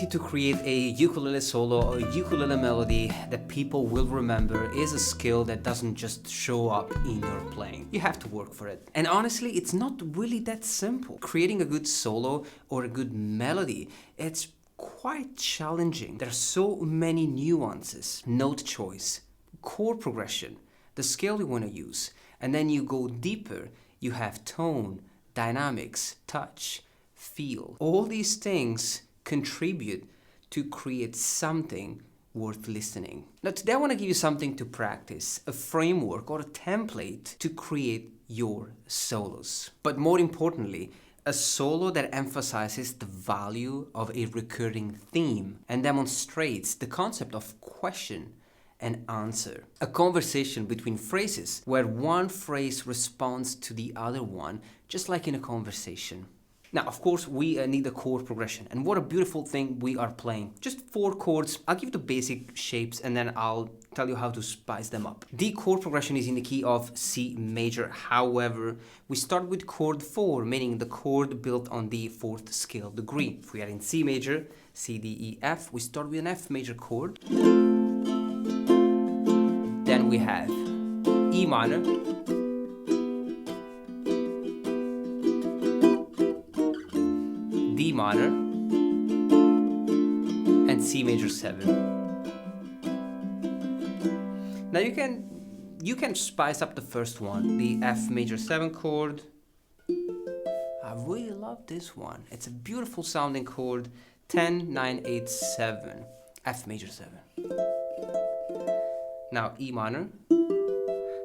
ability to create a ukulele solo or ukulele melody that people will remember is a skill that doesn't just show up in your playing. You have to work for it. And honestly, it's not really that simple. Creating a good solo or a good melody, it's quite challenging. There are so many nuances, note choice, chord progression, the scale you want to use, and then you go deeper. You have tone, dynamics, touch, feel. All these things contribute to create something worth listening. Now today I want to give you something to practice, a framework or a template to create your solos. But more importantly, a solo that emphasizes the value of a recurring theme and demonstrates the concept of question and answer. A conversation between phrases where one phrase responds to the other one, just like in a conversation. Now, of course, we need a chord progression, and what a beautiful thing we are playing. Just 4 chords. I'll give the basic shapes and then I'll tell you how to spice them up. The chord progression is in the key of C major. However, we start with chord 4, meaning the chord built on the 4th scale degree. If we are in C major, C, D, E, F, we start with an F major chord. Then we have E minor, D minor, and C major 7. Now you can spice up the first one, the F major 7 chord. I really love this one. It's a beautiful sounding chord, 10, 9, 8, 7, F major 7. Now E minor,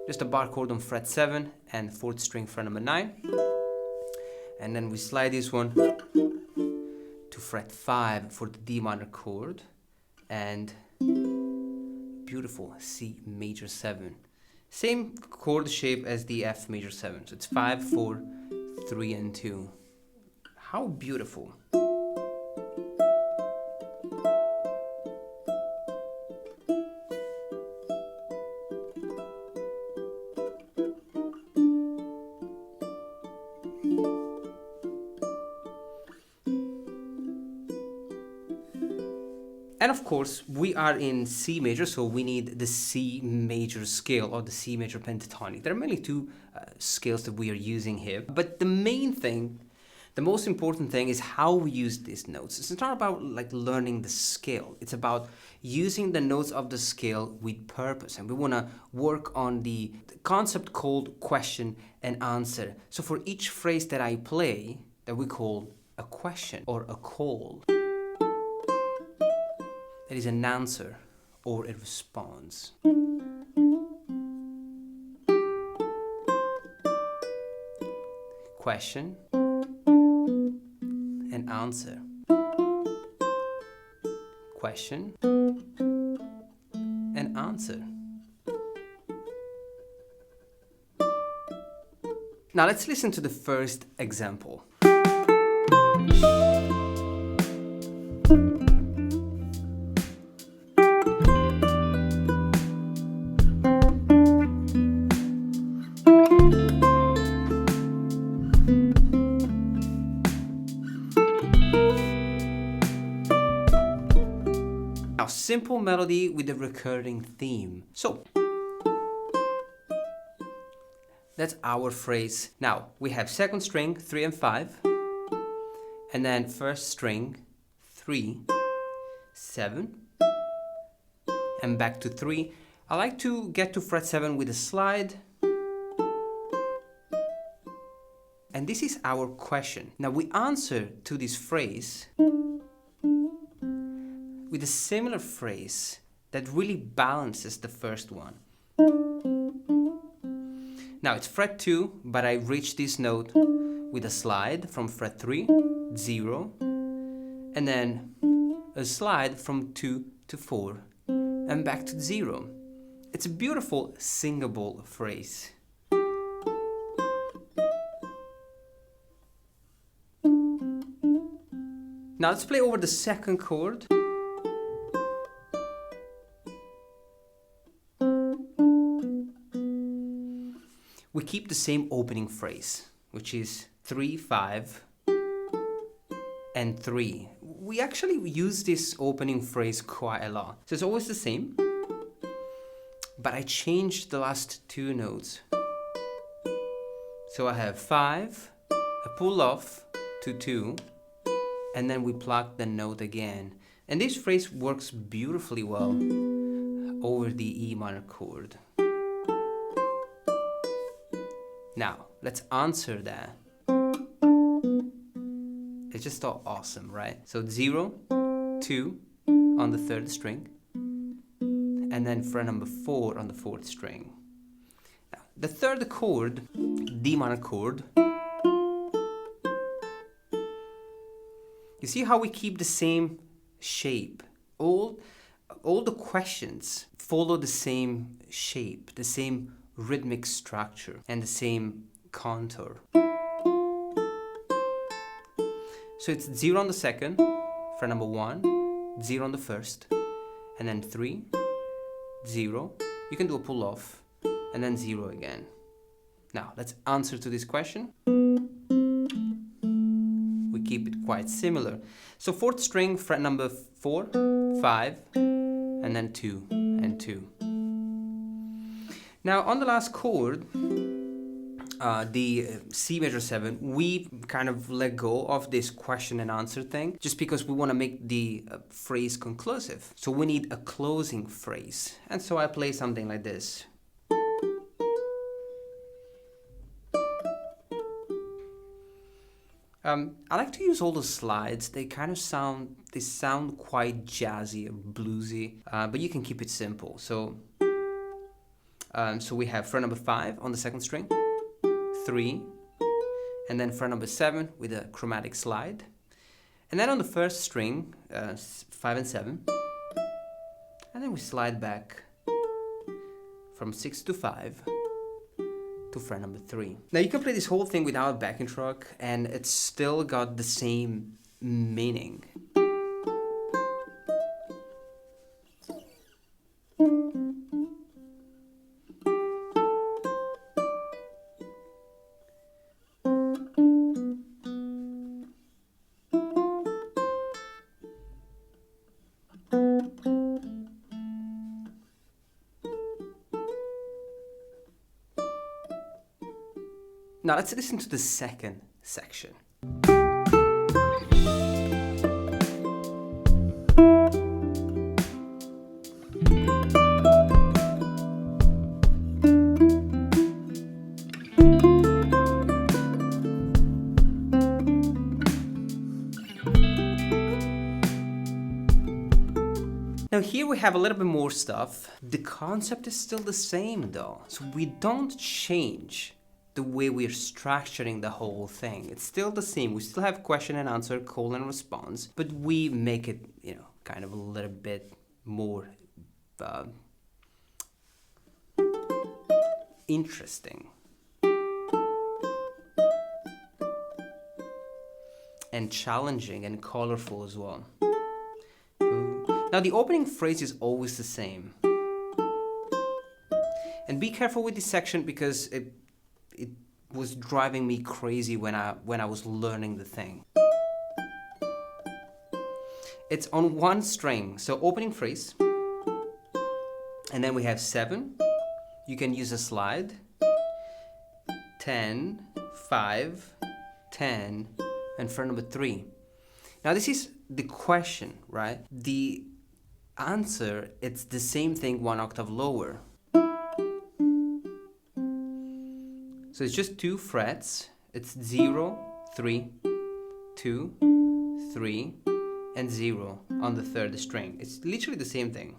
just a bar chord on fret 7 and 4th string fret number 9. And then we slide this one to fret 5 for the D minor chord and beautiful C major 7. Same chord shape as the F major 7. So it's 5, 4, 3, and 2. How beautiful. And of course, we are in C major, so we need the C major scale or the C major pentatonic. There are mainly 2 scales that we are using here. But the main thing, the most important thing is how we use these notes. It's not about like learning the scale. It's about using the notes of the scale with purpose. And we want to work on the concept called question and answer. So for each phrase that I play, that we call a question or a call, it is an answer or a response. Question and answer. Question and answer. Now let's listen to the first example. Now, simple melody with a recurring theme. So, that's our phrase. Now, we have 2nd string, 3 and 5. And then 1st string, 3, 7. And back to 3. I like to get to fret 7 with a slide. And this is our question. Now, we answer to this phrase with a similar phrase that really balances the first one. Now it's fret 2, but I reach this note with a slide from fret 3, 0, and then a slide from 2 to 4, and back to 0. It's a beautiful singable phrase. Now let's play over the 2nd chord. We keep the same opening phrase, which is 3, 5, and 3. we actually use this opening phrase quite a lot. So it's always the same, but I changed the last two notes. So I have 5, a pull off to 2, and then we pluck the note again. And this phrase works beautifully well over the E minor chord. Now, let's answer that. It's just all awesome, right? So 0, 2 on the 3rd string, and then fret number 4 on the 4th string. Now, the 3rd chord, D minor chord, you see how we keep the same shape? All the questions follow the same shape, the same rhythmic structure, and the same contour. So it's 0 on the 2nd, fret number 1, 0 on the 1st, and then 3, 0. You can do a pull off, and then 0 again. Now, let's answer to this question. We keep it quite similar. So 4th string, fret number 4, 5, and then 2 and 2. Now, on the last chord, the C major 7, we kind of let go of this question and answer thing just because we want to make the phrase conclusive. So we need a closing phrase. And so I play something like this. I like to use all the slides. They kind of sound quite jazzy or bluesy, but you can keep it simple. So we have fret number 5 on the 2nd string, 3, and then fret number 7 with a chromatic slide, and then on the 1st string, 5 and 7, and then we slide back from 6 to 5 to fret number 3. Now you can play this whole thing without a backing track and it's still got the same meaning. Now let's listen to the second section. Now here we have a little bit more stuff. The concept is still the same though, so we don't change the way we're structuring the whole thing. It's still the same. We still have question and answer, call and response, but we make it, kind of a little bit more interesting and challenging and colorful as well. Now the opening phrase is always the same. And be careful with this section because it was driving me crazy when I was learning the thing. It's on one string, so opening phrase, and then we have 7. You can use a slide, 10, 5, 10, and fret number 3. Now this is the question, right? The answer, it's the same thing, 1 octave lower. So it's just 2 frets. It's 0, 3, 2, 3, and 0 on the 3rd string. It's literally the same thing.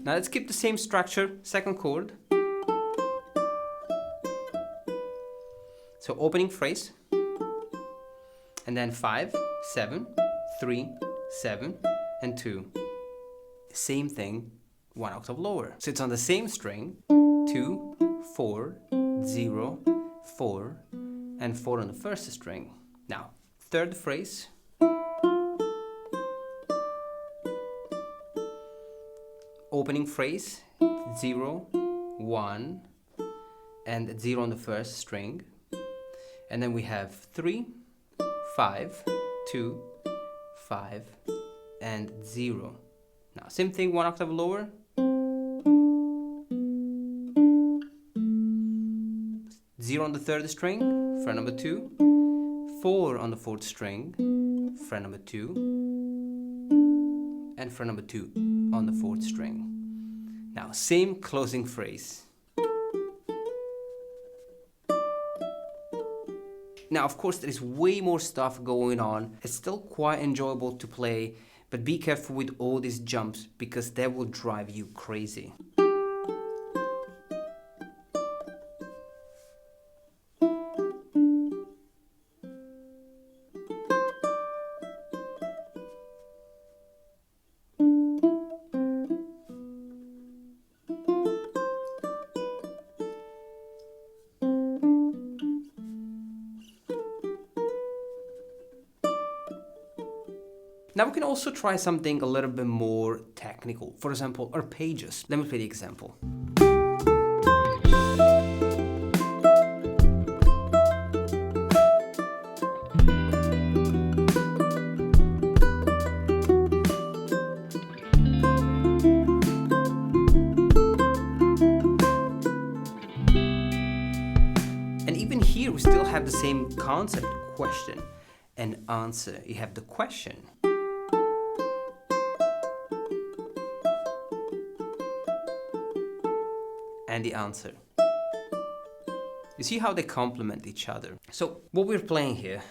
Now let's keep the same structure, second chord. So opening phrase, and then 5, 7, 3, 7, and 2. Same thing, 1 octave lower. So it's on the same string, 2, 4, 0, 4, and 4 on the 1st string. Now, 3rd phrase. Opening phrase, 0, 1, and 0 on the 1st string. And then we have 3, 5, 2, 5, and 0. Now, same thing, one octave lower. 0 on the 3rd string, fret number 2, 4 on the 4th string, fret number 2, and fret number 2 on the 4th string. Now, same closing phrase. Now, of course, there is way more stuff going on. It's still quite enjoyable to play, but be careful with all these jumps because they will drive you crazy. Now we can also try something a little bit more technical. For example, arpeggios. Let me play the example. And even here we still have the same concept, question and answer. You have the question. And the answer. You see how they complement each other. So what we're playing here,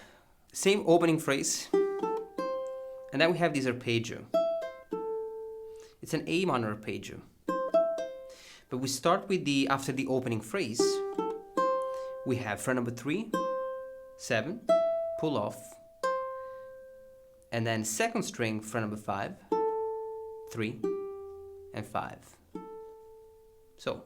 same opening phrase, and then we have this arpeggio. It's an A minor arpeggio. But we start with after the opening phrase, we have fret number 3, 7, pull off, and then second string, fret number 5, 3, and 5. So.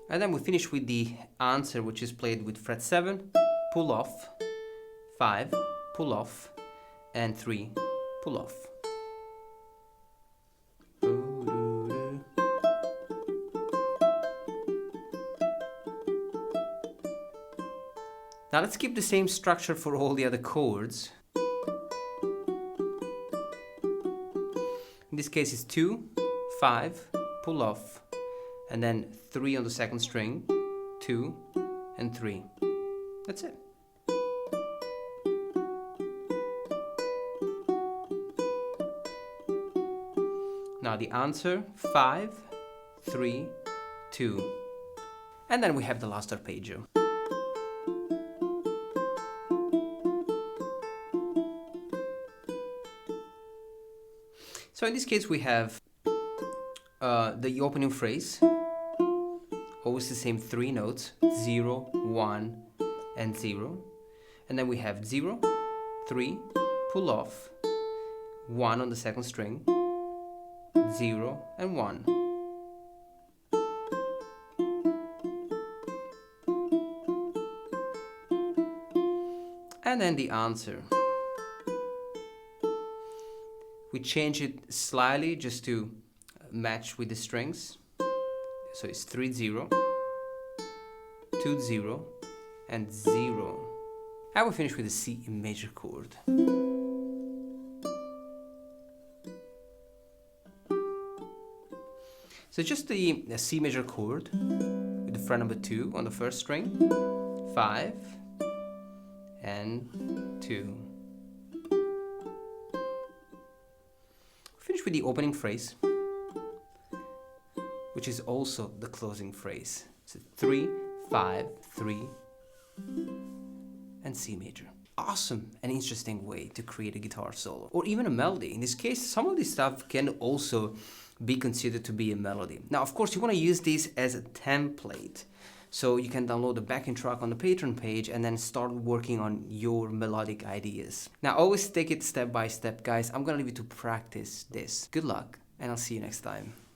And then we finish with the answer, which is played with fret 7, pull off, 5, pull off, and 3, pull off. Now let's keep the same structure for all the other chords. In this case it's 2, 5, pull off, and then 3 on the second string, 2, and 3. That's it. Now the answer, 5, 3, 2. And then we have the last arpeggio. So in this case we have the opening phrase, always the same 3 notes, 0, 1, and 0. And then we have 0, 3, pull off, 1 on the second string, 0, and 1. And then the answer. We change it slightly just to match with the strings. So it's 3, 0, 2, 0, and 0. I will finish with a C major chord. So just the C major chord with the fret number 2 on the first string, 5, and 2. Finish with the opening phrase, which is also the closing phrase. So 3, 5, 3, and C major. Awesome and interesting way to create a guitar solo, or even a melody. In this case, some of this stuff can also be considered to be a melody. Now, of course, you want to use this as a template. So you can download the backing track on the Patreon page and then start working on your melodic ideas. Now, always take it step by step, guys. I'm gonna leave you to practice this. Good luck, and I'll see you next time.